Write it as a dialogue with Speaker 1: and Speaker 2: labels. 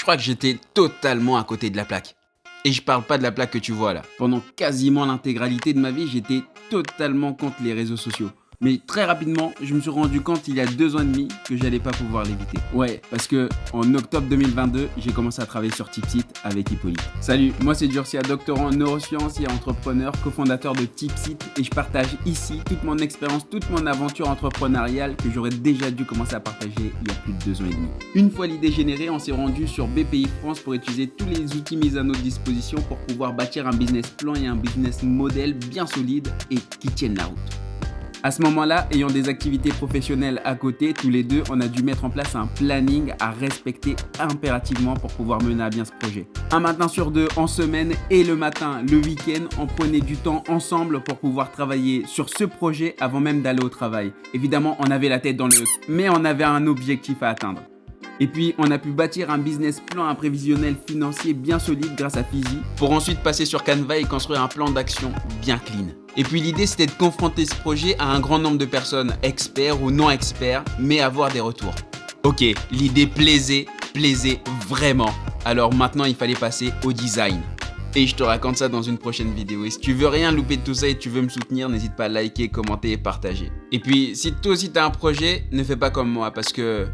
Speaker 1: crois que j'étais totalement à côté de la plaque. Et je parle pas de la plaque que tu vois là. Pendant quasiment l'intégralité de ma vie, j'étais totalement contre les réseaux sociaux. Mais très rapidement, je me suis rendu compte il y a 2 ans et demi que j'allais pas pouvoir l'éviter. Ouais, parce que en octobre 2022, j'ai commencé à travailler sur Tipsit avec Hippolyte. Salut, moi c'est Durcia, doctorant en neurosciences et entrepreneur, cofondateur de Tipsit, et je partage ici toute mon expérience, toute mon aventure entrepreneuriale que j'aurais déjà dû commencer à partager il y a plus de 2 ans et demi. Une fois l'idée générée, on s'est rendu sur BPI France pour utiliser tous les outils mis à notre disposition pour pouvoir bâtir un business plan et un business model bien solide et qui tienne la route. À ce moment-là, ayant des activités professionnelles à côté, tous les deux, on a dû mettre en place un planning à respecter impérativement pour pouvoir mener à bien ce projet. Un matin sur 2 en semaine et le matin, le week-end, on prenait du temps ensemble pour pouvoir travailler sur ce projet avant même d'aller au travail. Évidemment, on avait la tête dans le haut, mais on avait un objectif à atteindre. Et puis, on a pu bâtir un business plan, un prévisionnel financier bien solide grâce à Fizi, pour ensuite passer sur Canva et construire un plan d'action bien clean. Et puis l'idée, c'était de confronter ce projet à un grand nombre de personnes, experts ou non experts, mais avoir des retours. Ok, l'idée plaisait vraiment. Alors maintenant, il fallait passer au design. Et je te raconte ça dans une prochaine vidéo. Et si tu veux rien louper de tout ça et tu veux me soutenir, n'hésite pas à liker, commenter et partager. Et puis, si toi aussi tu as un projet, ne fais pas comme moi parce que